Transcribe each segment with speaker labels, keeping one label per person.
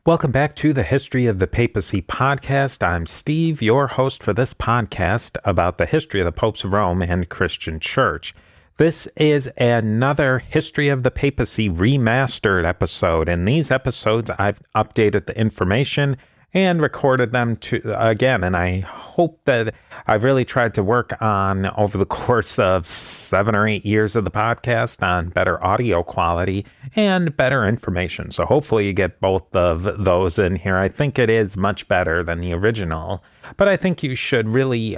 Speaker 1: Welcome back to the History of the Papacy podcast. I'm Steve, your host for this podcast about the history of the popes of Rome and Christian Church. This is another History of the Papacy remastered episode. In these episodes, I've updated the information and recorded them again, and I hope that I've really tried to work on, over the course of 7 or 8 years of the podcast, on better audio quality and better information. So hopefully you get both of those in here. I think it is much better than the original, but I think you should really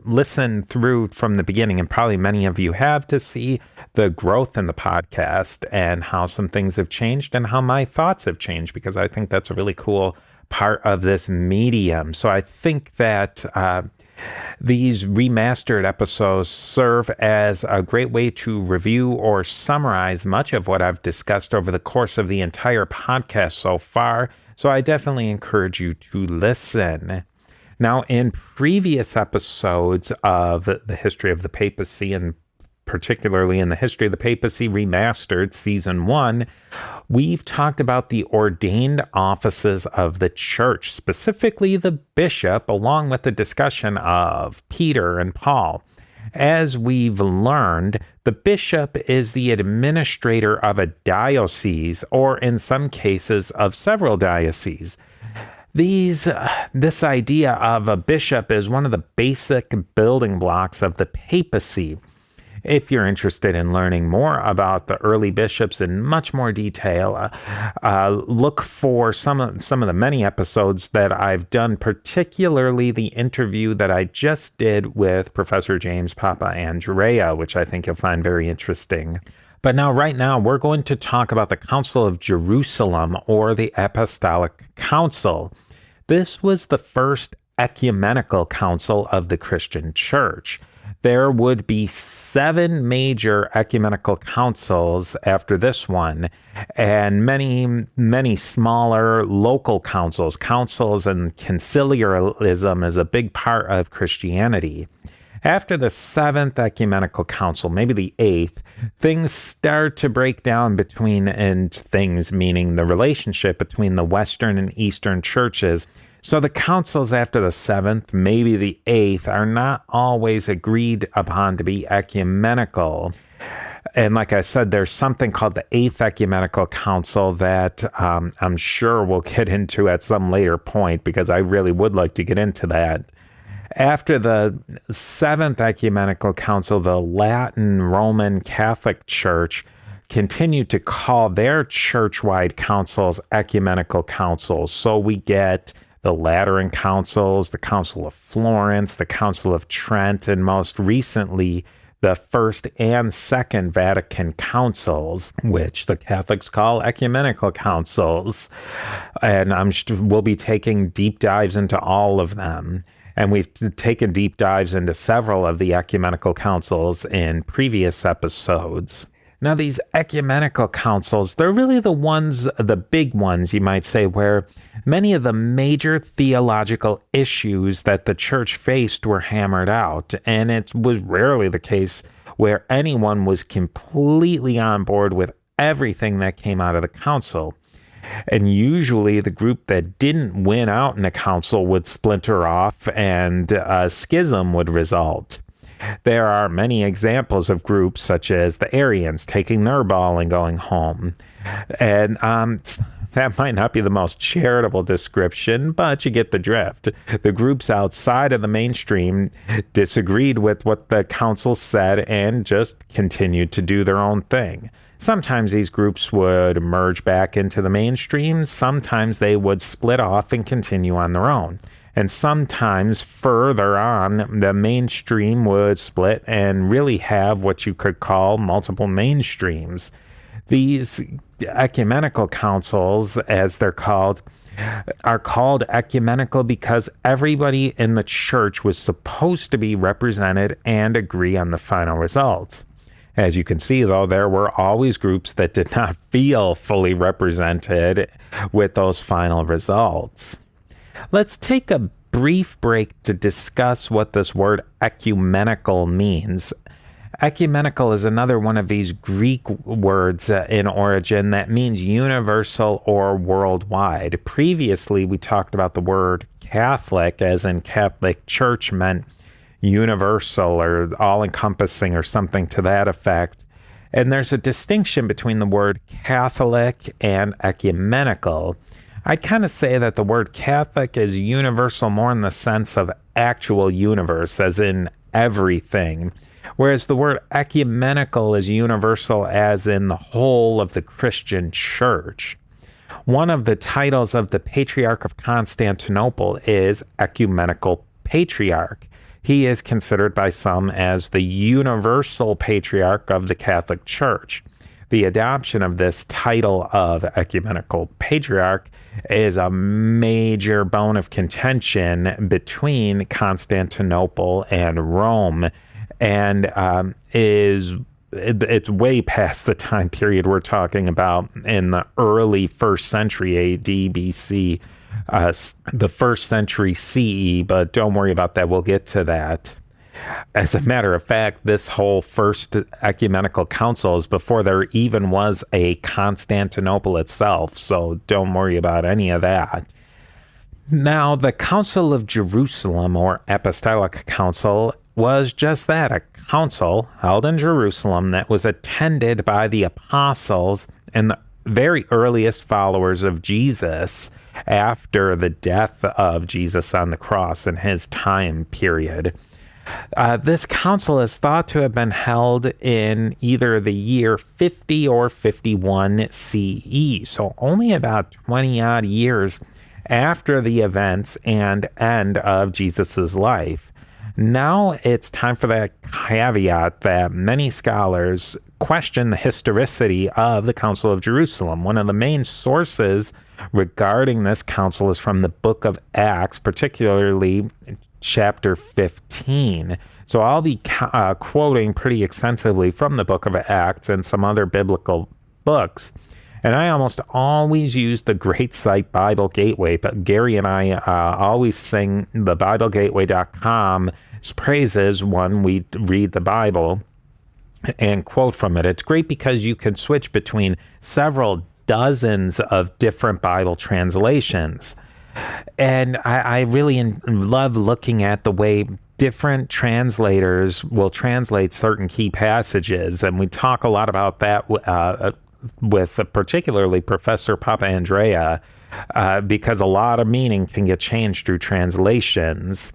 Speaker 1: listen through from the beginning, and probably many of you have, to see the growth in the podcast and how some things have changed and how my thoughts have changed, because I think that's a really cool part of this medium. So I think that these remastered episodes serve as a great way to review or summarize much of what I've discussed over the course of the entire podcast so far. So I definitely encourage you to listen. Now, in previous episodes of the History of the Papacy, and particularly in the History of the Papacy Remastered Season 1, we've talked about the ordained offices of the church, specifically the bishop, along with the discussion of Peter and Paul. As we've learned, the bishop is the administrator of a diocese, or in some cases of several dioceses. This idea of a bishop is one of the basic building blocks of the papacy. If you're interested in learning more about the early bishops in much more detail, look for some of the many episodes that I've done, particularly the interview that I just did with Professor James Papa Andrea, which I think you'll find very interesting. But right now, we're going to talk about the Council of Jerusalem, or the Apostolic Council. This was the first ecumenical council of the Christian Church. There would be 7 major ecumenical councils after this one, and many smaller local councils. Councils and conciliarism is a big part of Christianity. After the 7th ecumenical council, maybe the 8th, things start to break down and things meaning the relationship between the Western and Eastern churches. So the councils after the 7th, maybe the 8th, are not always agreed upon to be ecumenical. And like I said, there's something called the 8th Ecumenical Council that I'm sure we'll get into at some later point, because I really would like to get into that. After the 7th Ecumenical Council, the Latin Roman Catholic Church continued to call their church-wide councils ecumenical councils. So we get the Lateran councils, the Council of Florence, the Council of Trent, and most recently, the First and Second Vatican Councils, which the Catholics call ecumenical councils. And we'll be taking deep dives into all of them. And we've taken deep dives into several of the ecumenical councils in previous episodes. Now, these ecumenical councils, they're really the big ones, you might say, where many of the major theological issues that the church faced were hammered out. And it was rarely the case where anyone was completely on board with everything that came out of the council. And usually the group that didn't win out in a council would splinter off, and a schism would result. There are many examples of groups such as the Arians taking their ball and going home. And that might not be the most charitable description, but you get the drift. The groups outside of the mainstream disagreed with what the council said and just continued to do their own thing. Sometimes these groups would merge back into the mainstream. Sometimes they would split off and continue on their own. And sometimes further on, the mainstream would split and really have what you could call multiple mainstreams. These ecumenical councils, as they're called, are called ecumenical because everybody in the church was supposed to be represented and agree on the final results. As you can see, though, there were always groups that did not feel fully represented with those final results. Let's take a brief break to discuss what this word ecumenical means. Ecumenical is another one of these Greek words in origin that means universal or worldwide. Previously, we talked about the word Catholic, as in Catholic Church meant universal or all-encompassing or something to that effect. And there's a distinction between the word Catholic and ecumenical. I'd kind of say that the word Catholic is universal more in the sense of actual universe, as in everything, whereas the word ecumenical is universal as in the whole of the Christian church. One of the titles of the Patriarch of Constantinople is Ecumenical Patriarch. He is considered by some as the universal patriarch of the Catholic Church. The adoption of this title of Ecumenical Patriarch is a major bone of contention between Constantinople and Rome, and it's way past the time period we're talking about in the early 1st century AD, BC, the 1st century CE, but don't worry about that. We'll get to that. As a matter of fact, this whole first ecumenical council is before there even was a Constantinople itself, so don't worry about any of that. Now, the Council of Jerusalem, or Apostolic Council, was just that, a council held in Jerusalem that was attended by the apostles and the very earliest followers of Jesus after the death of Jesus on the cross in his time period. This council is thought to have been held in either the year 50 or 51 CE, so only about 20 odd years after the events and end of Jesus's life. Now it's time for that caveat that many scholars question the historicity of the Council of Jerusalem. One of the main sources regarding this council is from the book of Acts, particularly chapter 15. So I'll be quoting pretty extensively from the book of Acts and some other biblical books. And I almost always use the great site Bible Gateway, but Gary and I always sing the BibleGateway.com's praises when we read the Bible and quote from it. It's great because you can switch between several dozens of different Bible translations. And I really love looking at the way different translators will translate certain key passages. And we talk a lot about that with particularly Professor Papa Andrea, because a lot of meaning can get changed through translations.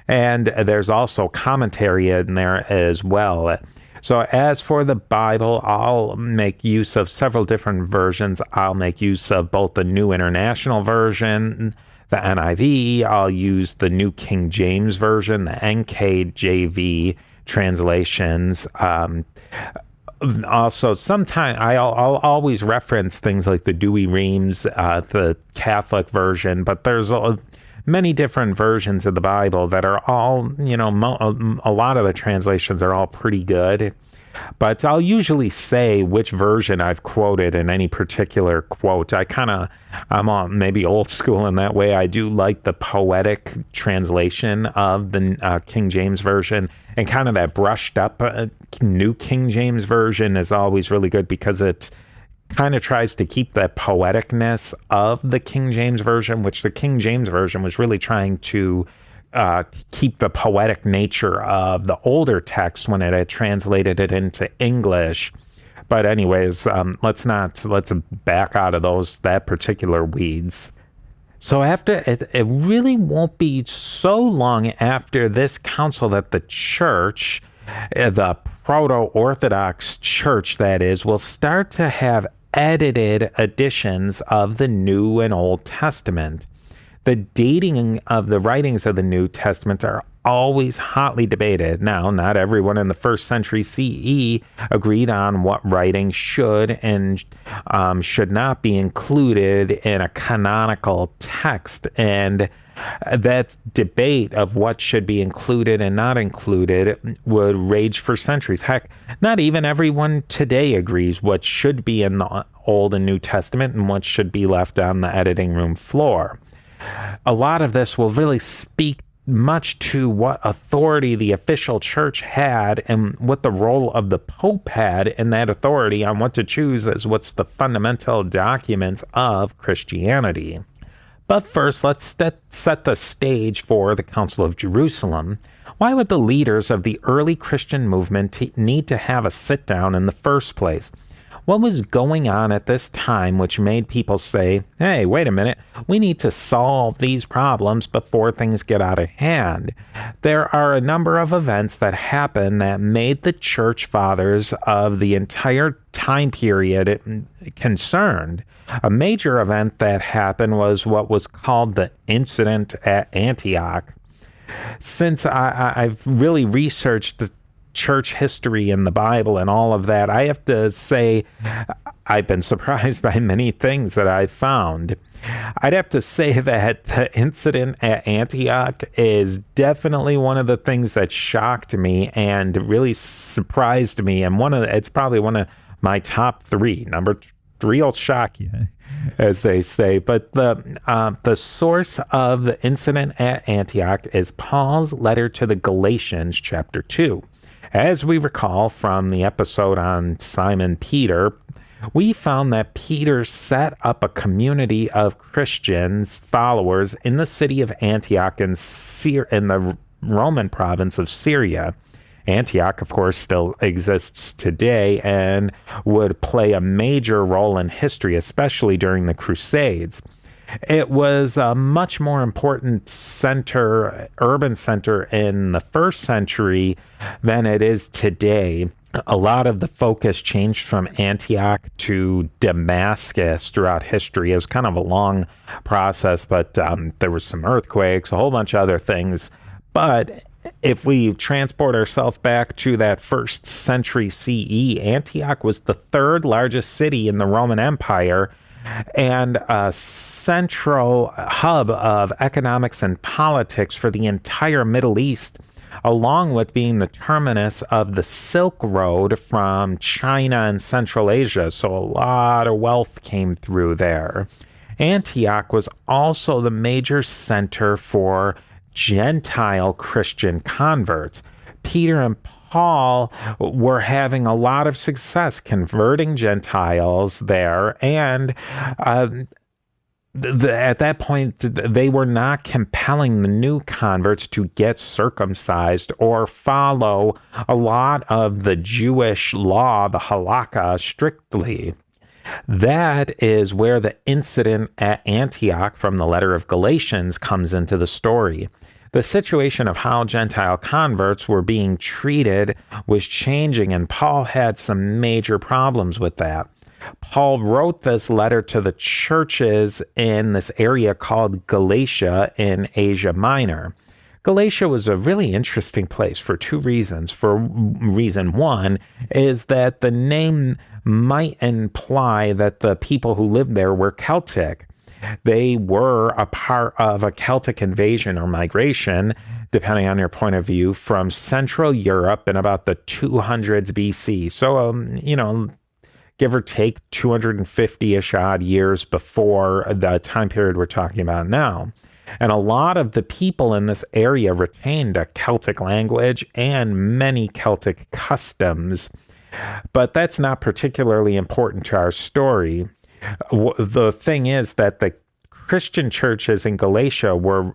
Speaker 1: And there's also commentary in there as well. So as for the Bible, I'll make use of several different versions. I'll make use of both the New International Version, the NIV. I'll use the New King James Version, the NKJV translations. Also, sometimes I'll always reference things like the Dewey Reams, the Catholic version, but there's many different versions of the Bible that are all, a lot of the translations are all pretty good. But I'll usually say which version I've quoted in any particular quote. I'm maybe old school in that way. I do like the poetic translation of the King James Version, and kind of that brushed up New King James Version is always really good because it kind of tries to keep the poeticness of the King James Version, which the King James Version was really trying to keep the poetic nature of the older text when it had translated it into English. But anyways, let's back out of that particular weeds. So after it really won't be so long after this council that the church, the proto-Orthodox church that is, will start to have edited editions of the New and Old Testament. The dating of the writings of the New Testament are always hotly debated. Now, not everyone in the 1st century CE agreed on what writings should and should not be included in a canonical text. And that debate of what should be included and not included would rage for centuries. Heck, not even everyone today agrees what should be in the Old and New Testament and what should be left on the editing room floor. A lot of this will really speak much to what authority the official church had and what the role of the Pope had in that authority on what to choose as what's the fundamental documents of Christianity. But first, let's set the stage for the Council of Jerusalem. Why would the leaders of the early Christian movement need to have a sit-down in the first place? What was going on at this time which made people say, hey, wait a minute, we need to solve these problems before things get out of hand? There are a number of events that happened that made the church fathers of the entire time period concerned. A major event that happened was what was called the incident at Antioch. Since I've really researched the church history and the Bible and all of that, I have to say I've been surprised by many things that I've found. I'd have to say that the incident at Antioch is definitely one of the things that shocked me and really surprised me, and it's probably one of my top three. Number three will shock you, as they say. But the source of the incident at Antioch is Paul's letter to the Galatians, chapter 2. As we recall from the episode on Simon Peter, we found that Peter set up a community of Christians, followers, in the city of Antioch in the Roman province of Syria. Antioch, of course, still exists today and would play a major role in history, especially during the Crusades. It was a much more important urban center in the first century than it is today. A lot of the focus changed from Antioch to Damascus throughout history. It was kind of a long process, but there were some earthquakes, a whole bunch of other things. But if we transport ourselves back to that first century CE, Antioch was the third largest city in the Roman Empire and a central hub of economics and politics for the entire Middle East, along with being the terminus of the Silk Road from China and Central Asia. So a lot of wealth came through there. Antioch was also the major center for Gentile Christian converts. Peter and Paul were having a lot of success converting Gentiles there, and at that point, they were not compelling the new converts to get circumcised or follow a lot of the Jewish law, the halakha, strictly. That is where the incident at Antioch from the letter of Galatians comes into the story. The situation of how Gentile converts were being treated was changing, and Paul had some major problems with that. Paul wrote this letter to the churches in this area called Galatia in Asia Minor. Galatia was a really interesting place for two reasons. Reason one is that the name might imply that the people who lived there were Celtic. They were a part of a Celtic invasion or migration, depending on your point of view, from Central Europe in about the 200s BC. So, give or take 250-ish odd years before the time period we're talking about now. And a lot of the people in this area retained a Celtic language and many Celtic customs. But that's not particularly important to our story. The thing is that the Christian churches in Galatia were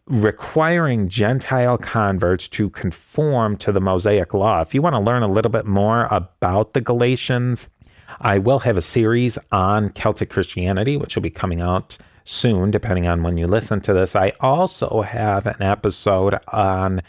Speaker 1: requiring Gentile converts to conform to the Mosaic law. If you want to learn a little bit more about the Galatians, I will have a series on Celtic Christianity, which will be coming out soon, depending on when you listen to this. I also have an episode on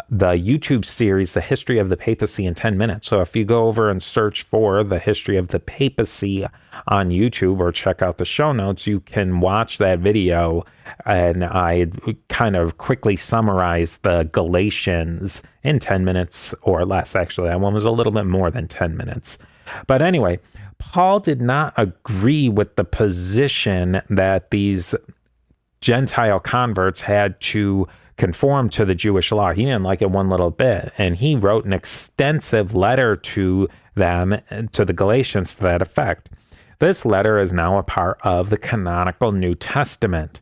Speaker 1: the YouTube series, The History of the Papacy in 10 Minutes. So if you go over and search for The History of the Papacy on YouTube or check out the show notes, you can watch that video. And I kind of quickly summarize the Galatians in 10 minutes or less. Actually, that one was a little bit more than 10 minutes. But anyway, Paul did not agree with the position that these Gentile converts had to conform to the Jewish law. He didn't like it one little bit. And he wrote an extensive letter to them, to the Galatians, to that effect. This letter is now a part of the canonical New Testament.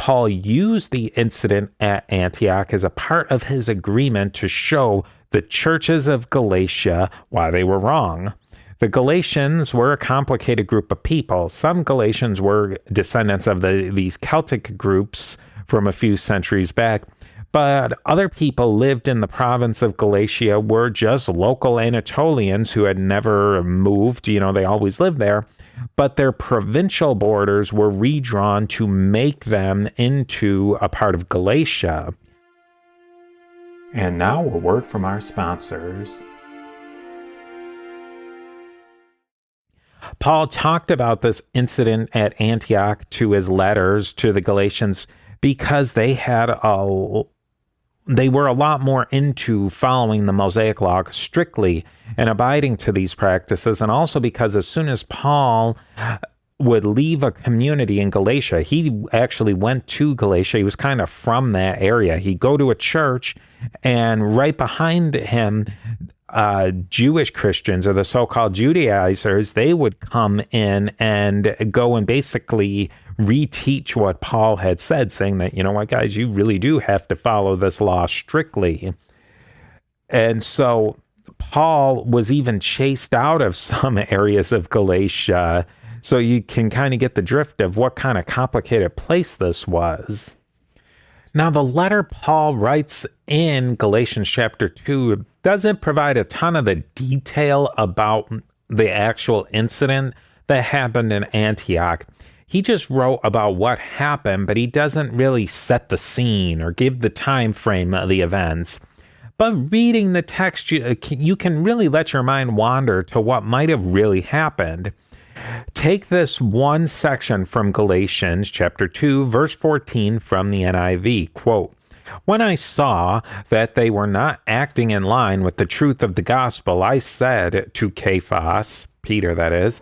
Speaker 1: Paul used the incident at Antioch as a part of his agreement to show the churches of Galatia why they were wrong. The Galatians were a complicated group of people. Some Galatians were descendants of these Celtic groups from a few centuries back, but other people lived in the province of Galatia were just local Anatolians who had never moved. They always lived there, but their provincial borders were redrawn to make them into a part of Galatia. And now a word from our sponsors. Paul talked about this incident at Antioch to his letters to the Galatians because they were a lot more into following the Mosaic law strictly and abiding to these practices, and also because as soon as Paul would leave a community in Galatia, he actually went to Galatia. He was kind of from that area. He'd go to a church, and right behind him, Jewish Christians, or the so-called Judaizers, they would come in and go and basically reteach what Paul had said, saying that, what, guys, you really do have to follow this law strictly. And so Paul was even chased out of some areas of Galatia, so you can kind of get the drift of what kind of complicated place this was. Now, the letter Paul writes in Galatians chapter 2 doesn't provide a ton of the detail about the actual incident that happened in Antioch. He just wrote about what happened, but he doesn't really set the scene or give the time frame of the events. But reading the text, you can really let your mind wander to what might have really happened. Take this one section from Galatians chapter 2, verse 14 from the NIV, quote, "When I saw that they were not acting in line with the truth of the gospel, I said to Cephas," Peter that is,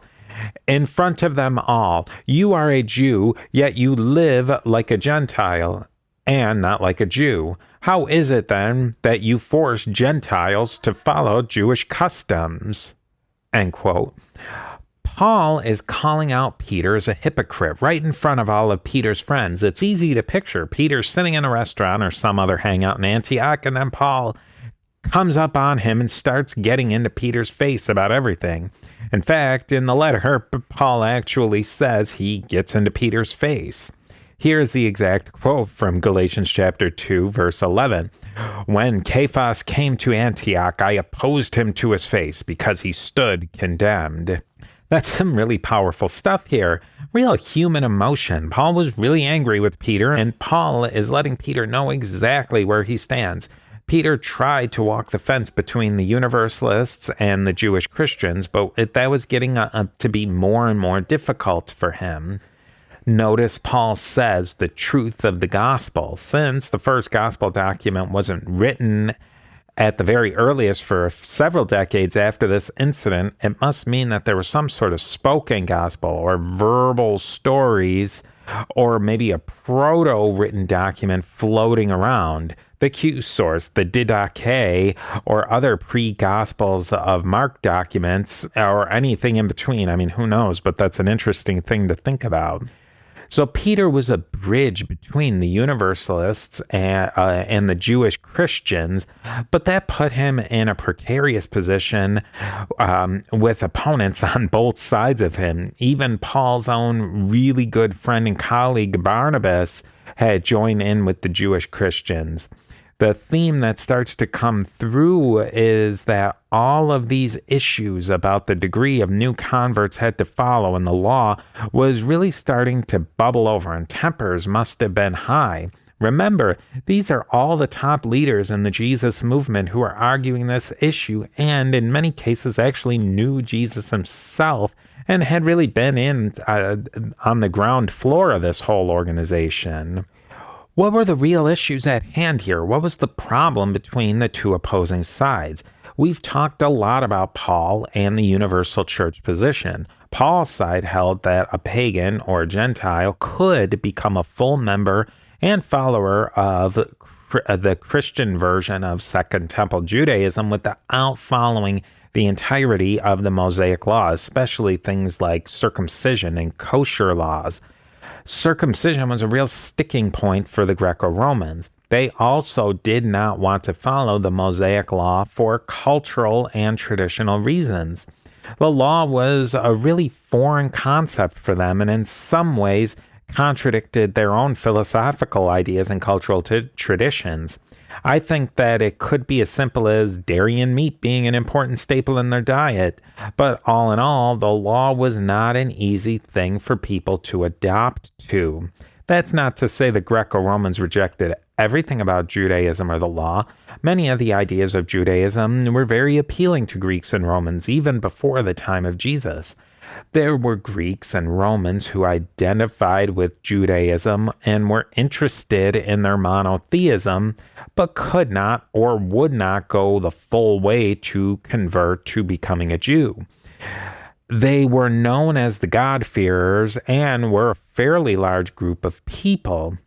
Speaker 1: "in front of them all, you are a Jew, yet you live like a Gentile, and not like a Jew. How is it then that you force Gentiles to follow Jewish customs?" End quote. Paul is calling out Peter as a hypocrite right in front of all of Peter's friends. It's easy to picture Peter sitting in a restaurant or some other hangout in Antioch, and then Paul comes up on him and starts getting into Peter's face about everything. In fact, in the letter, Paul actually says he gets into Peter's face. Here's the exact quote from Galatians chapter 2, verse 11. "When Cephas came to Antioch, I opposed him to his face because he stood condemned." That's some really powerful stuff here. Real human emotion. Paul was really angry with Peter, and Paul is letting Peter know exactly where he stands. Peter tried to walk the fence between the Universalists and the Jewish Christians, but that was getting to be more and more difficult for him. Notice Paul says the truth of the gospel. Since the first gospel document wasn't written at the very earliest for several decades after this incident, it must mean that there was some sort of spoken gospel or verbal stories, or maybe a proto-written document floating around. The Q source, the Didache, or other pre-Gospels of Mark documents, or anything in between. I mean, who knows, but that's an interesting thing to think about. So Peter was a bridge between the Universalists and the Jewish Christians, but that put him in a precarious position with opponents on both sides of him. Even Paul's own really good friend and colleague Barnabas had joined in with the Jewish Christians. The theme that starts to come through is that all of these issues about the degree of new converts had to follow in the law was really starting to bubble over, and tempers must have been high. Remember, these are all the top leaders in the Jesus movement who are arguing this issue, and in many cases actually knew Jesus himself and had really been in on the ground floor of this whole organization. What were the real issues at hand here? What was the problem between the two opposing sides? We've talked a lot about Paul and the universal church position. Paul's side held that a pagan or Gentile could become a full member and follower of the Christian version of Second Temple Judaism without following the entirety of the Mosaic law, especially things like circumcision and kosher laws. Circumcision was a real sticking point for the Greco-Romans. They also did not want to follow the Mosaic law for cultural and traditional reasons. The law was a really foreign concept for them, and in some ways contradicted their own philosophical ideas and cultural traditions. I think that it could be as simple as dairy and meat being an important staple in their diet, but all in all, the law was not an easy thing for people to adopt to. That's not to say the Greco-Romans rejected everything about Judaism or the law. Many of the ideas of Judaism were very appealing to Greeks and Romans even before the time of Jesus. There were Greeks and Romans who identified with Judaism and were interested in their monotheism, but could not or would not go the full way to convert to becoming a Jew. They were known as the God-fearers and were a fairly large group of people.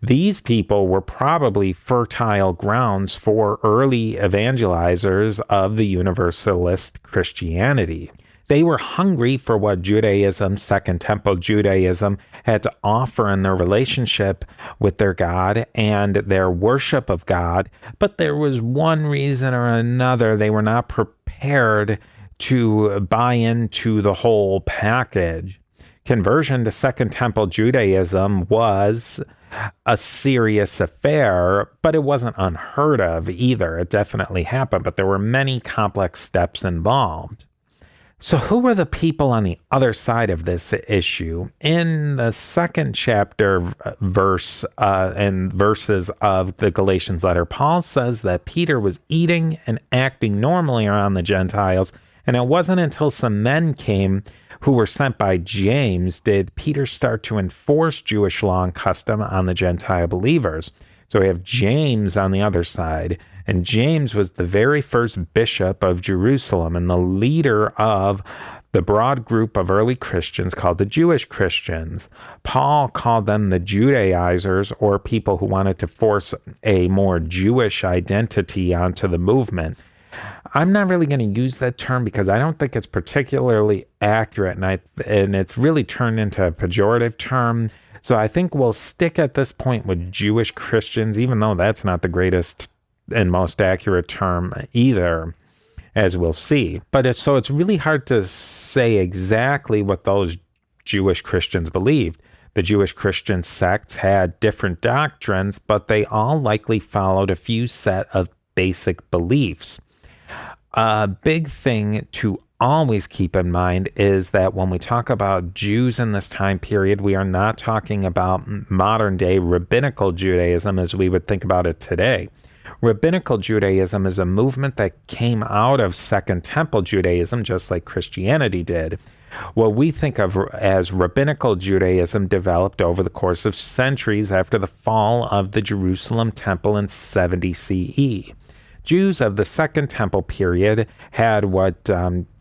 Speaker 1: These people were probably fertile grounds for early evangelizers of the Universalist Christianity. They were hungry for what Judaism, Second Temple Judaism, had to offer in their relationship with their God and their worship of God, but there was one reason or another they were not prepared to buy into the whole package. Conversion to Second Temple Judaism was a serious affair, but it wasn't unheard of either. It definitely happened, but there were many complex steps involved. So who were the people on the other side of this issue? In the second chapter verses of the Galatians letter, Paul says that Peter was eating and acting normally around the Gentiles, and it wasn't until some men came who were sent by James did Peter start to enforce Jewish law and custom on the Gentile believers. So we have James on the other side, and James was the very first bishop of Jerusalem and the leader of the broad group of early Christians called the Jewish Christians. Paul called them the Judaizers, or people who wanted to force a more Jewish identity onto the movement. I'm not really going to use that term because I don't think it's particularly accurate, and it's really turned into a pejorative term. So I think we'll stick at this point with Jewish Christians, even though that's not the greatest and most accurate term either, as we'll see. But it's really hard to say exactly what those Jewish Christians believed. The Jewish Christian sects had different doctrines, but they all likely followed a few set of basic beliefs. A big thing to always keep in mind is that when we talk about Jews in this time period, we are not talking about modern day rabbinical Judaism as we would think about it today. Rabbinical Judaism is a movement that came out of Second Temple Judaism, just like Christianity did. What we think of as rabbinical Judaism developed over the course of centuries after the fall of the Jerusalem temple in 70 CE. Jews of the Second Temple period had what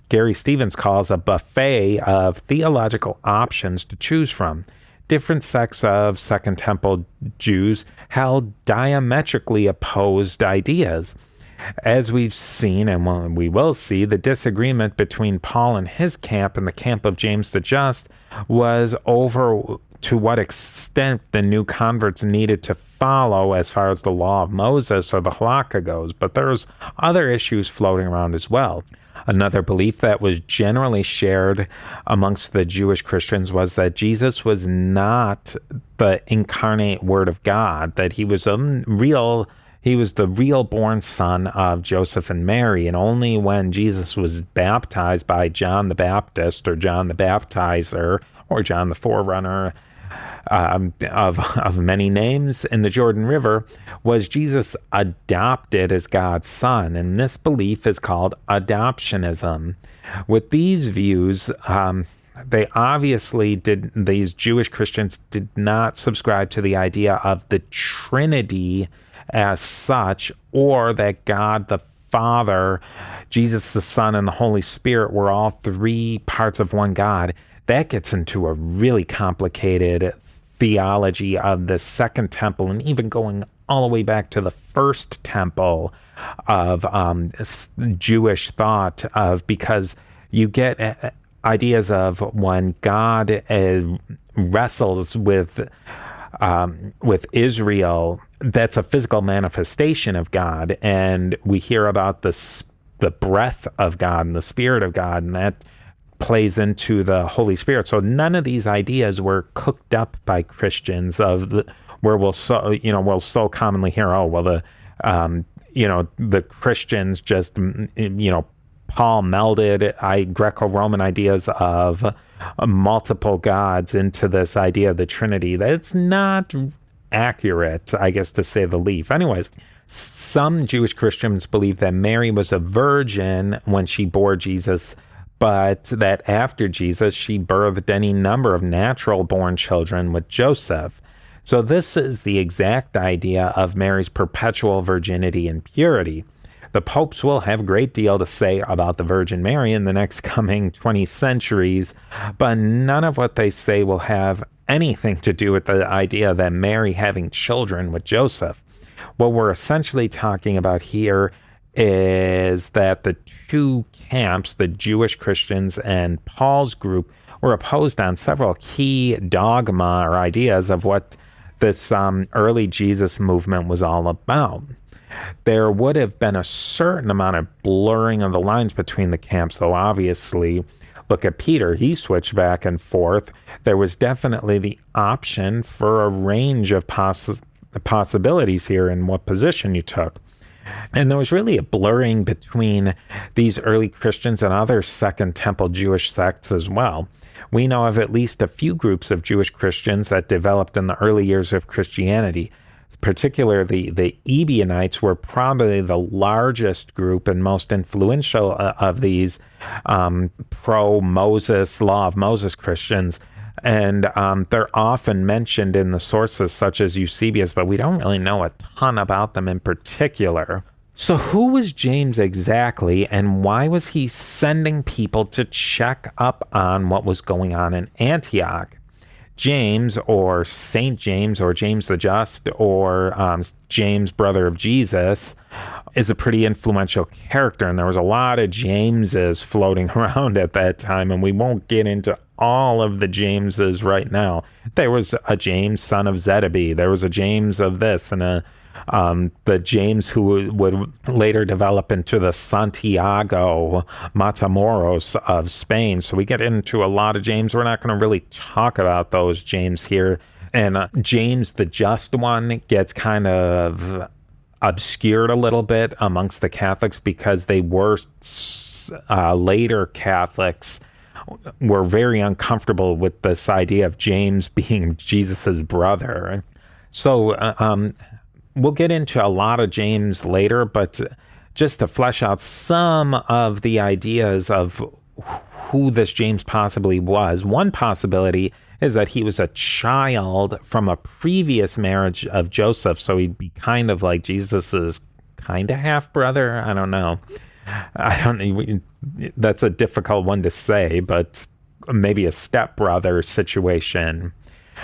Speaker 1: Gary Stevens calls a buffet of theological options to choose from. Different sects of Second Temple Jews held diametrically opposed ideas. As we've seen, and we will see, the disagreement between Paul and his camp and the camp of James the Just was over to what extent the new converts needed to follow as far as the law of Moses or the halakha goes, but there's other issues floating around as well. Another belief that was generally shared amongst the Jewish Christians was that Jesus was not the incarnate Word of God, that he was the real born son of Joseph and Mary, and only when Jesus was baptized by John the Baptist or John the Baptizer or John the Forerunner of many names in the Jordan River was Jesus adopted as God's son, and this belief is called adoptionism. With these views, these Jewish Christians did not subscribe to the idea of the Trinity as such, or that God the Father, Jesus the Son, and the Holy Spirit were all three parts of one God. That gets into a really complicated theology of the Second Temple, and even going all the way back to the First Temple of Jewish thought, because you get ideas of when God wrestles with Israel, that's a physical manifestation of God, and we hear about the breath of God and the Spirit of God, and that plays into the Holy Spirit. So none of these ideas were cooked up by Christians where we'll so commonly hear, oh, well, the Christians just, Paul melded Greco-Roman ideas of multiple gods into this idea of the Trinity. That's not accurate, I guess, to say the least. Anyways, some Jewish Christians believe that Mary was a virgin when she bore Jesus, but that after Jesus, she birthed any number of natural-born children with Joseph. So this is the exact idea of Mary's perpetual virginity and purity. The popes will have a great deal to say about the Virgin Mary in the next coming 20 centuries, but none of what they say will have anything to do with the idea that Mary having children with Joseph. What we're essentially talking about here is that the two camps, the Jewish Christians and Paul's group, were opposed on several key dogma or ideas of what this early Jesus movement was all about. There would have been a certain amount of blurring of the lines between the camps, though obviously, look at Peter, he switched back and forth. There was definitely the option for a range of possibilities here in what position you took. And there was really a blurring between these early Christians and other Second Temple Jewish sects as well. We know of at least a few groups of Jewish Christians that developed in the early years of Christianity. Particularly, the Ebionites were probably the largest group and most influential of these pro-Moses, Law of Moses Christians. And they're often mentioned in the sources such as Eusebius, but we don't really know a ton about them in particular. So who was James exactly, and why was he sending people to check up on what was going on in Antioch? James, or Saint James, or James the Just, or James, brother of Jesus, is a pretty influential character, and there was a lot of Jameses floating around at that time, and we won't get into all of the Jameses right now. There was a James, son of Zebedee. There was a James of this, and the James who would later develop into the Santiago Matamoros of Spain. So we get into a lot of James. We're not going to really talk about those James here. And James the Just One gets kind of obscured a little bit amongst the Catholics because they were later Catholics were very uncomfortable with this idea of James being Jesus's brother. So we'll get into a lot of James later, but just to flesh out some of the ideas of who this James possibly was, one possibility is that he was a child from a previous marriage of Joseph, so he'd be kind of like Jesus's kind of half-brother. I don't know. That's a difficult one to say, but maybe a stepbrother situation.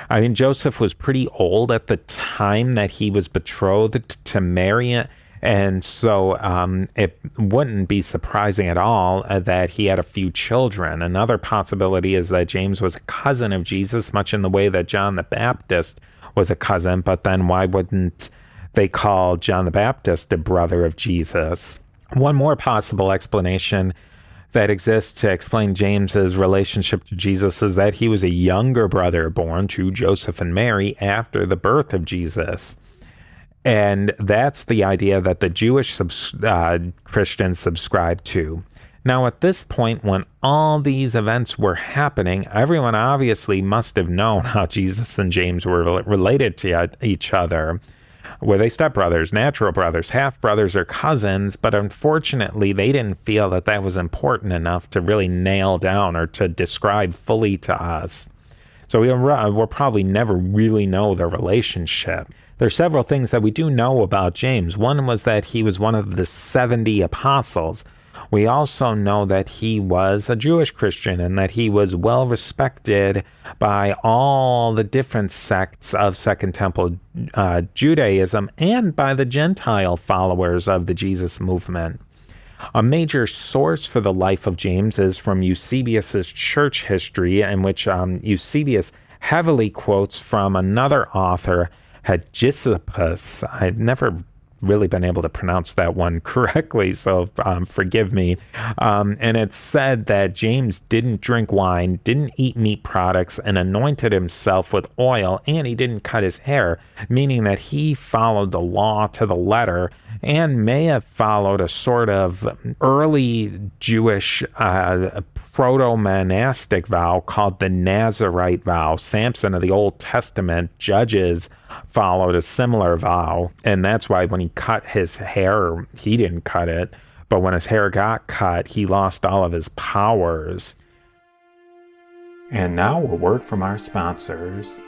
Speaker 1: I mean, Joseph was pretty old at the time that he was betrothed to Mary, and so it wouldn't be surprising at all that he had a few children. Another possibility is that James was a cousin of Jesus, much in the way that John the Baptist was a cousin, but then why wouldn't they call John the Baptist a brother of Jesus? One more possible explanation that exists to explain James's relationship to Jesus is that he was a younger brother born to Joseph and Mary after the birth of Jesus. And that's the idea that the Jewish Christians subscribe to. Now, at this point, when all these events were happening, everyone obviously must have known how Jesus and James were related to each other. Were they stepbrothers, natural brothers, half-brothers, or cousins? But unfortunately, they didn't feel that that was important enough to really nail down or to describe fully to us. So we'll probably never really know their relationship. There's several things that we do know about James. One was that he was one of the 70 apostles. We also know that he was a Jewish Christian and that he was well respected by all the different sects of Second Temple Judaism and by the Gentile followers of the Jesus movement. A major source for the life of James is from Eusebius's church history, in which Eusebius heavily quotes from another author, Hegesippus. I've never really been able to pronounce that one correctly, so forgive me. And it said that James didn't drink wine, didn't eat meat products, and anointed himself with oil, and he didn't cut his hair, meaning that he followed the law to the letter and may have followed a sort of early Jewish proto-monastic vow called the Nazarite vow. Samson of the Old Testament, Judges, followed a similar vow, and that's why when he cut his hair, he didn't cut it, but when his hair got cut, he lost all of his powers. And now a word from our sponsors.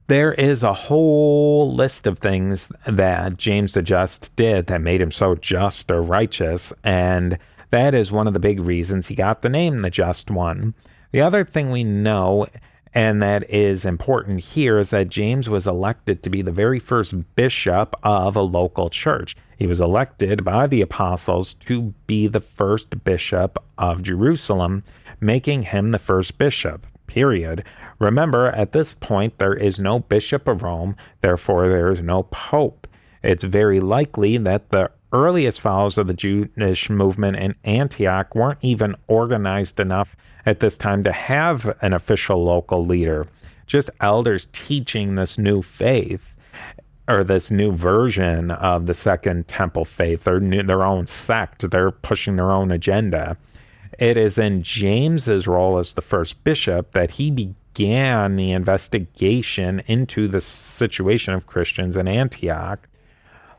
Speaker 1: There is a whole list of things that James the Just did that made him so just or righteous, and that is one of the big reasons he got the name the Just One. The other thing we know, and that is important here, is that James was elected to be the very first bishop of a local church. He was elected by the apostles to be the first bishop of Jerusalem, making him the first bishop, period. Remember, at this point, there is no bishop of Rome, therefore there is no pope. It's very likely that the earliest followers of the Jewish movement in Antioch weren't even organized enough at this time to have an official local leader, just elders teaching this new faith, or this new version of the Second Temple faith, or their own sect. They're pushing their own agenda. It is in James's role as the first bishop that he began the investigation into the situation of Christians in Antioch.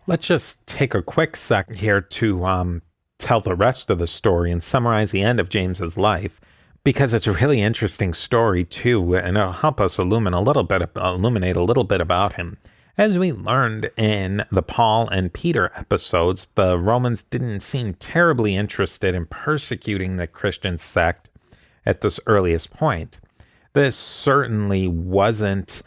Speaker 1: Let's just take a quick second here to tell the rest of the story and summarize the end of James's life, because it's a really interesting story too, and it'll help us illuminate a little bit about him. As we learned in the Paul and Peter episodes, the Romans didn't seem terribly interested in persecuting the Christian sect at this earliest point. This certainly wasn't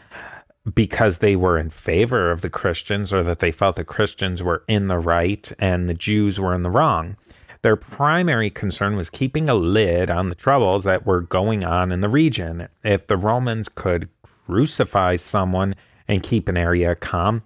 Speaker 1: because they were in favor of the Christians or that they felt the Christians were in the right and the Jews were in the wrong. Their primary concern was keeping a lid on the troubles that were going on in the region. If the Romans could crucify someone and keep an area calm,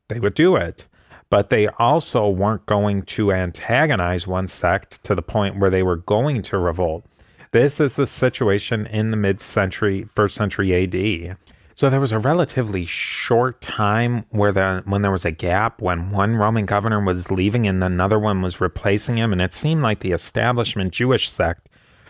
Speaker 1: they would do it. But they also weren't going to antagonize one sect to the point where they were going to revolt. This is the situation in the mid-century, 1st century AD. So there was a relatively short time when there was a gap when one Roman governor was leaving and another one was replacing him, and it seemed like the establishment Jewish sect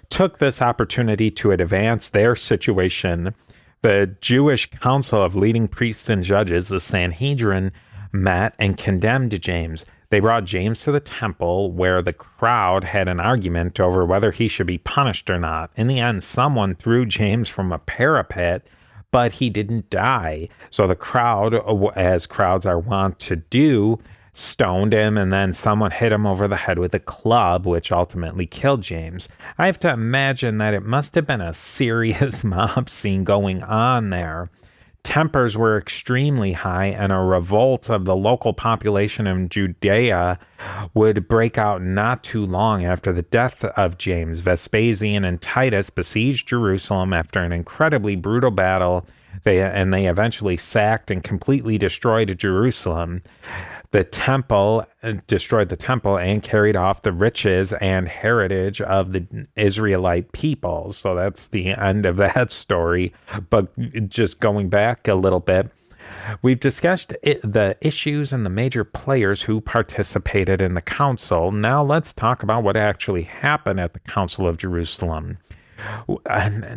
Speaker 1: took this opportunity to advance their situation. The Jewish council of leading priests and judges, the Sanhedrin, met and condemned James. They brought James to the temple where the crowd had an argument over whether he should be punished or not. In the end, someone threw James from a parapet, but he didn't die. So the crowd, as crowds are wont to do, stoned him, and then someone hit him over the head with a club, which ultimately killed James. I have to imagine that it must have been a serious mob scene going on there. Tempers were extremely high, and a revolt of the local population in Judea would break out not too long after the death of James. Vespasian and Titus besieged Jerusalem after an incredibly brutal battle, they eventually sacked and completely destroyed Jerusalem. Destroyed the temple and carried off the riches and heritage of the Israelite people. So that's the end of that story. But just going back a little bit, we've discussed the issues and the major players who participated in the council. Now let's talk about what actually happened at the Council of Jerusalem.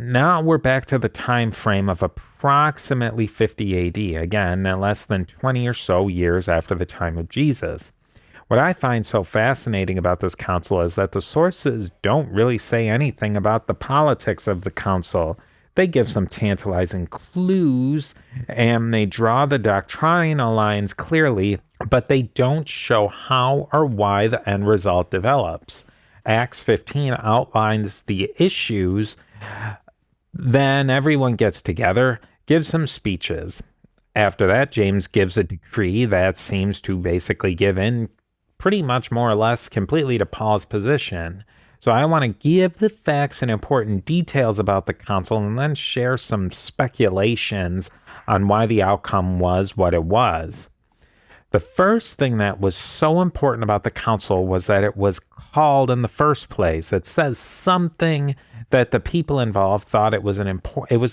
Speaker 1: Now we're back to the time frame of approximately 50 AD, again, less than 20 or so years after the time of Jesus. What I find so fascinating about this council is that the sources don't really say anything about the politics of the council. They give some tantalizing clues, and they draw the doctrinal lines clearly, but they don't show how or why the end result develops. Acts 15 outlines the issues. Then everyone gets together, gives some speeches. After that, James gives a decree that seems to basically give in pretty much more or less completely to Paul's position. So I want to give the facts and important details about the council and then share some speculations on why the outcome was what it was. The first thing that was so important about the council was that it was called in the first place. It says something that the people involved thought it was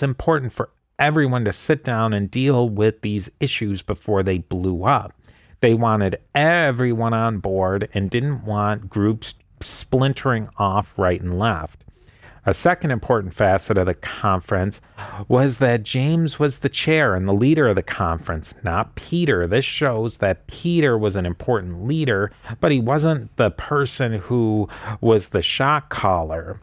Speaker 1: important for everyone to sit down and deal with these issues before they blew up. They wanted everyone on board and didn't want groups splintering off right and left. A second important facet of the conference was that James was the chair and the leader of the conference, not Peter. This shows that Peter was an important leader, but he wasn't the person who was the shot caller.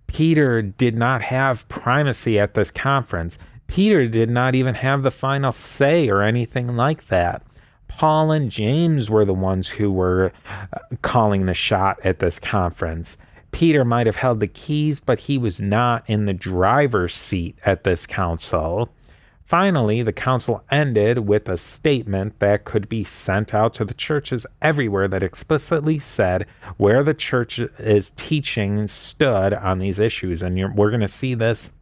Speaker 1: Peter did not have primacy at this conference. Peter did not even have the final say or anything like that. Paul and James were the ones who were calling the shot at this conference. Peter might have held the keys, but he was not in the driver's seat at this council. Finally, the council ended with a statement that could be sent out to the churches everywhere that explicitly said where the church's teaching stood on these issues. And we're going to see this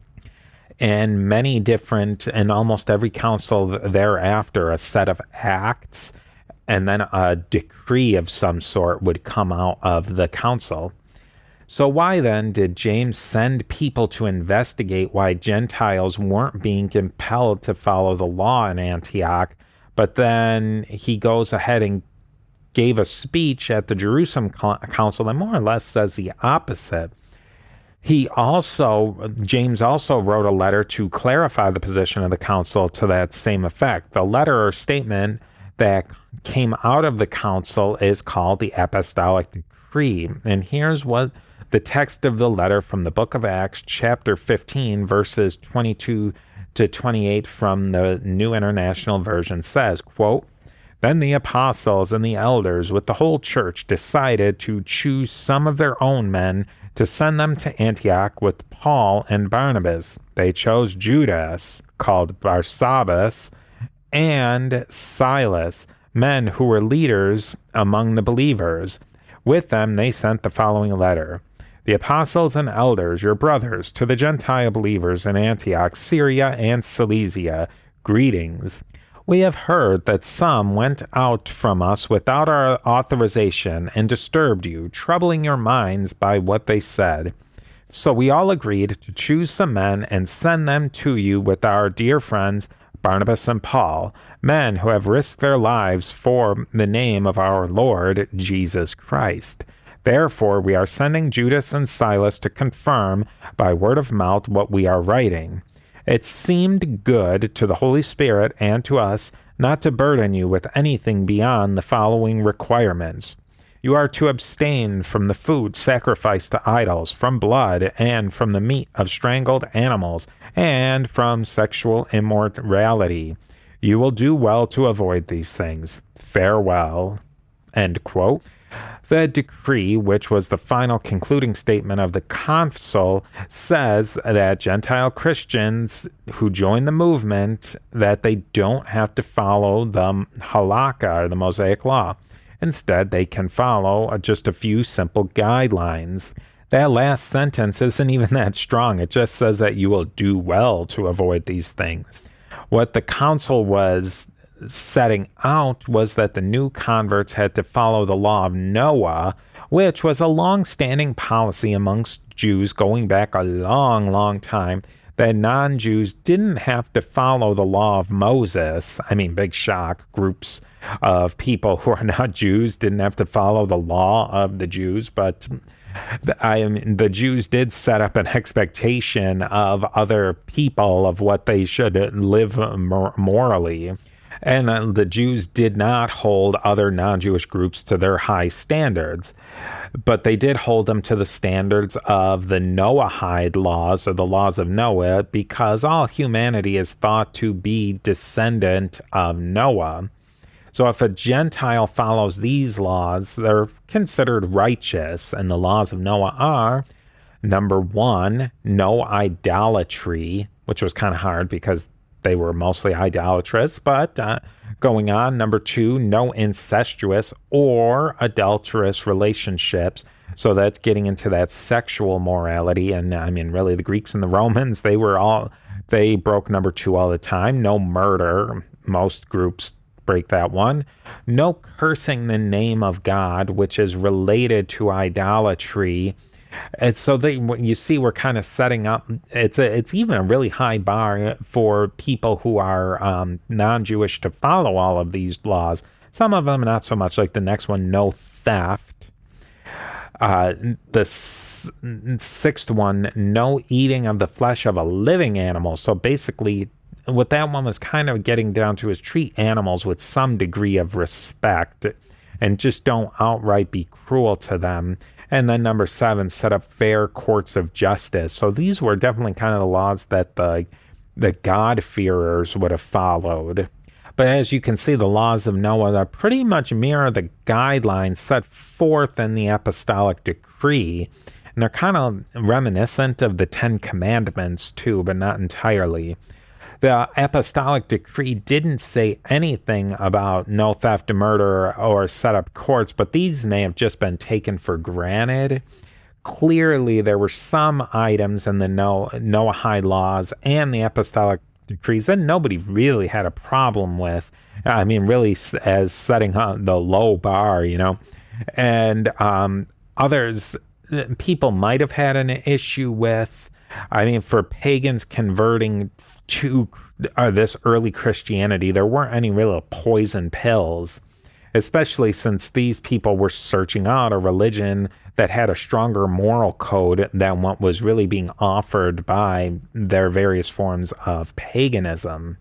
Speaker 1: in many different, in almost every council thereafter, a set of acts and then a decree of some sort would come out of the council. So why then did James send people to investigate why Gentiles weren't being compelled to follow the law in Antioch, but then he goes ahead and gave a speech at the Jerusalem council that more or less says the opposite? James also wrote a letter to clarify the position of the council to that same effect. The letter or statement that came out of the council is called the Apostolic Decree. And here's what the text of the letter from the book of Acts, chapter 15, verses 22 to 28 from the New International Version says, quote, "Then the apostles and the elders with the whole church decided to choose some of their own men to send them to Antioch with Paul and Barnabas. They chose Judas, called Barsabbas, and Silas, men who were leaders among the believers. With them they sent the following letter. The apostles and elders, your brothers, to the Gentile believers in Antioch, Syria, and Cilicia, greetings. We have heard that some went out from us without our authorization and disturbed you, troubling your minds by what they said. So we all agreed to choose some men and send them to you with our dear friends Barnabas and Paul, men who have risked their lives for the name of our Lord Jesus Christ. Therefore, we are sending Judas and Silas to confirm by word of mouth what we are writing. It seemed good to the Holy Spirit and to us not to burden you with anything beyond the following requirements. You are to abstain from the food sacrificed to idols, from blood, and from the meat of strangled animals, and from sexual immorality. You will do well to avoid these things. Farewell." End quote. The decree, which was the final concluding statement of the council, says that Gentile Christians who join the movement, that they don't have to follow the halakha, or the Mosaic Law. Instead, they can follow just a few simple guidelines. That last sentence isn't even that strong. It just says that you will do well to avoid these things. What the council was setting out was that the new converts had to follow the law of Noah, which was a long-standing policy amongst Jews going back a long, long time, that non-Jews didn't have to follow the law of Moses. I mean, big shock. Groups of people who are not Jews didn't have to follow the law of the Jews, but the Jews did set up an expectation of other people of what they should live morally. And the Jews did not hold other non-Jewish groups to their high standards, but they did hold them to the standards of the Noahide laws, or the laws of Noah, because all humanity is thought to be descendant of Noah. So if a Gentile follows these laws, they're considered righteous, and the laws of Noah are, number one, no idolatry, which was kind of hard because they were mostly idolatrous, but going on. Number two, no incestuous or adulterous relationships. So that's getting into that sexual morality. And I mean, really, the Greeks and the Romans, they broke number 2 all the time. No murder. Most groups break that one. No cursing the name of God, which is related to idolatry. And so you see, we're kind of setting up. It's even a really high bar for people who are non-Jewish to follow all of these laws. Some of them not so much. Like the next one, no theft. The 6th one, no eating of the flesh of a living animal. So basically, what that one was kind of getting down to is treat animals with some degree of respect and just don't outright be cruel to them. And then number 7, set up fair courts of justice. So these were definitely kind of the laws that the God-fearers would have followed. But as you can see, the laws of Noah pretty much mirror the guidelines set forth in the Apostolic Decree. And they're kind of reminiscent of the 10 Commandments too, but not entirely. The Apostolic Decree didn't say anything about no theft, murder, or set up courts, but these may have just been taken for granted. Clearly, there were some items in the Noahide laws and the Apostolic Decrees that nobody really had a problem with. I mean, really, as setting the low bar, and others people might have had an issue with. I mean, for pagans converting to this early Christianity, there weren't any real poison pills, especially since these people were searching out a religion that had a stronger moral code than what was really being offered by their various forms of paganism.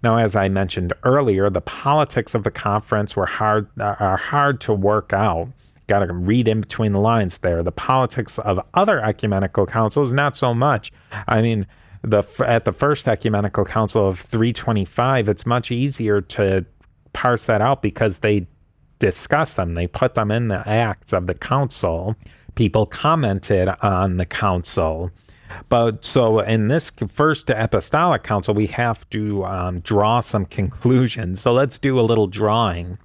Speaker 1: Now, as I mentioned earlier, the politics of the conference are hard to work out. Got to read in between the lines there. The politics of other ecumenical councils, not so much. I mean, at the first ecumenical council of 325, it's much easier to parse that out because they discuss them. They put them in the acts of the council. People commented on the council. But so in this first apostolic council, we have to draw some conclusions. So let's do a little drawing.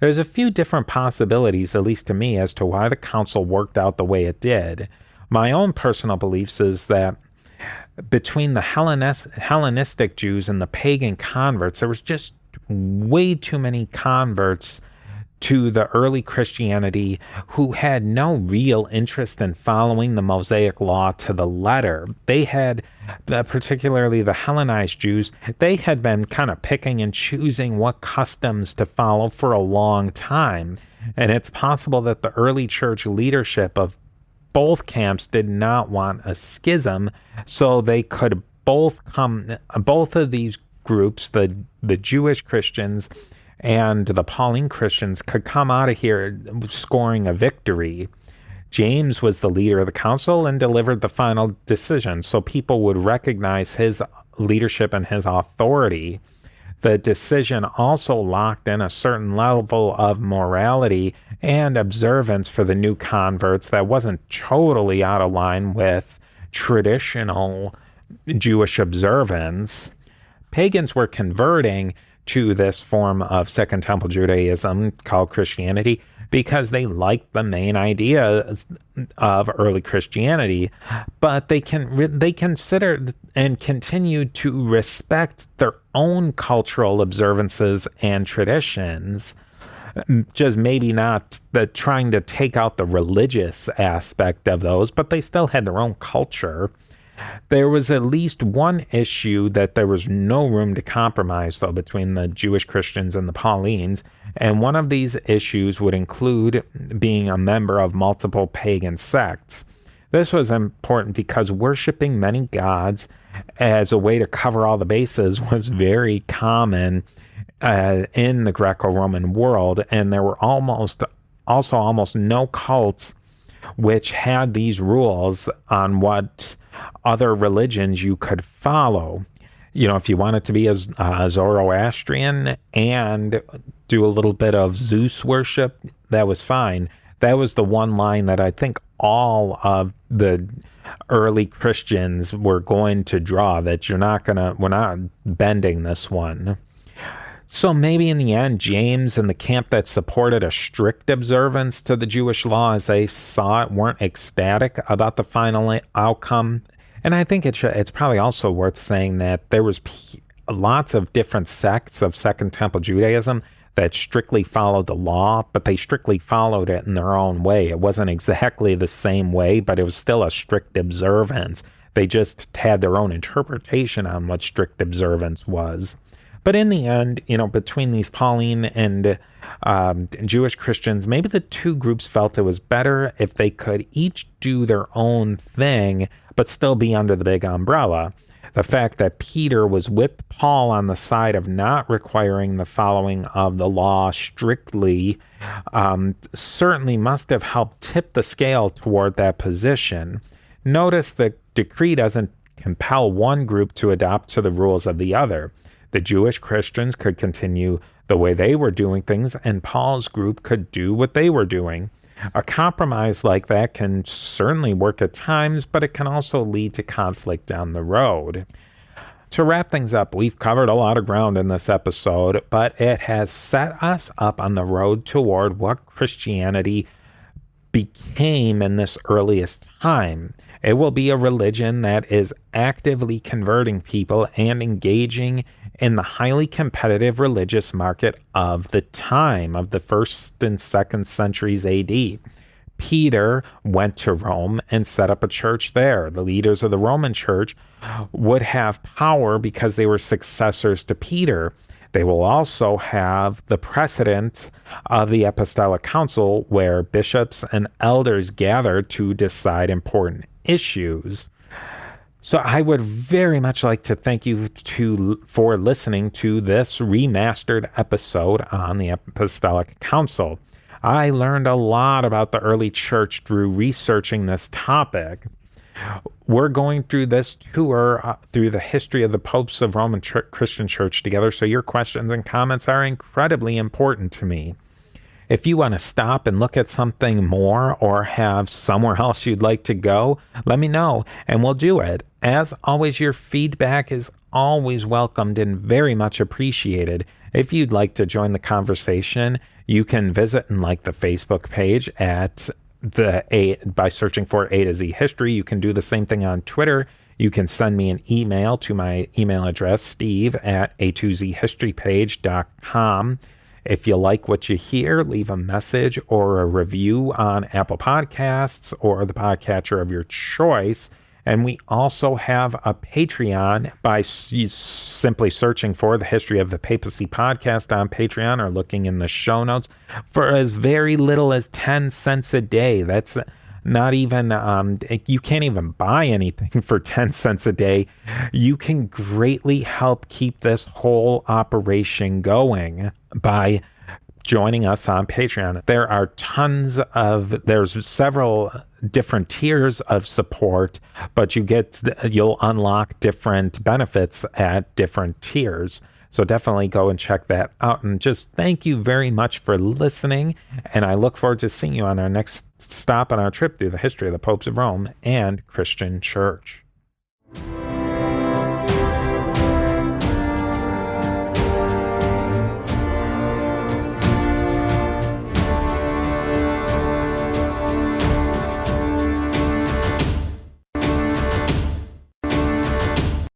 Speaker 1: There's a few different possibilities, at least to me, as to why the council worked out the way it did. My own personal beliefs is that between the Hellenistic Jews and the pagan converts, there was just way too many converts to the early Christianity who had no real interest in following the Mosaic law to the letter. They had, particularly the Hellenized Jews, they had been kind of picking and choosing what customs to follow for a long time. And it's possible that the early church leadership of both camps did not want a schism, so they could both of these groups, the Jewish Christians and the Pauline Christians, could come out of here scoring a victory. James was the leader of the council and delivered the final decision, so people would recognize his leadership and his authority. The decision also locked in a certain level of morality and observance for the new converts that wasn't totally out of line with traditional Jewish observance. Pagans were converting to this form of Second Temple Judaism called Christianity because they liked the main ideas of early Christianity, but they considered and continued to respect their own cultural observances and traditions, just maybe not trying to take out the religious aspect of those, but they still had their own culture. There was at least one issue that there was no room to compromise, though, between the Jewish Christians and the Paulines, and one of these issues would include being a member of multiple pagan sects. This was important because worshiping many gods as a way to cover all the bases was very common in the Greco-Roman world, and there were almost no cults which had these rules on what other religions you could follow. If you wanted to be a Zoroastrian and do a little bit of Zeus worship, that was fine. That was the one line that I think all of the early Christians were going to draw, that we're not bending this one. So maybe in the end, James and the camp that supported a strict observance to the Jewish law as they saw it weren't ecstatic about the final outcome. And I think it's probably also worth saying that there was lots of different sects of Second Temple Judaism that strictly followed the law, but they strictly followed it in their own way. It wasn't exactly the same way, but it was still a strict observance. They just had their own interpretation on what strict observance was. But in the end, between these Pauline and Jewish Christians, maybe the two groups felt it was better if they could each do their own thing, but still be under the big umbrella. The fact that Peter was with Paul on the side of not requiring the following of the law strictly certainly must have helped tip the scale toward that position. Notice the decree doesn't compel one group to adopt to the rules of the other. The Jewish Christians could continue the way they were doing things, and Paul's group could do what they were doing. A compromise like that can certainly work at times, but it can also lead to conflict down the road. To wrap things up, we've covered a lot of ground in this episode, but it has set us up on the road toward what Christianity became in this earliest time. It will be a religion that is actively converting people and engaging in the highly competitive religious market of the time, of the 1st and 2nd centuries AD. Peter went to Rome and set up a church there. The leaders of the Roman church would have power because they were successors to Peter. They will also have the precedent of the Apostolic Council, where bishops and elders gather to decide important issues. So I would very much like to thank you for listening to this remastered episode on the Apostolic Council. I learned a lot about the early church through researching this topic. We're going through this tour through the history of the popes of Roman Christian Church together, so your questions and comments are incredibly important to me. If you want to stop and look at something more or have somewhere else you'd like to go, let me know and we'll do it. As always, your feedback is always welcomed and very much appreciated. If you'd like to join the conversation, you can visit and like the Facebook page by searching for A to Z History. You can do the same thing on Twitter. You can send me an email to my email address, steve@a2zhistorypage.com. If you like what you hear, leave a message or a review on Apple Podcasts or the podcatcher of your choice. And we also have a Patreon by simply searching for the History of the Papacy podcast on Patreon or looking in the show notes for as very little as 10 cents a day. That's not even, you can't even buy anything for 10 cents a day. You can greatly help keep this whole operation going by joining us on Patreon. There's several different tiers of support, but you'll unlock different benefits at different tiers. So definitely go and check that out. And just thank you very much for listening. And I look forward to seeing you on our next stop on our trip through the history of the popes of Rome and Christian Church.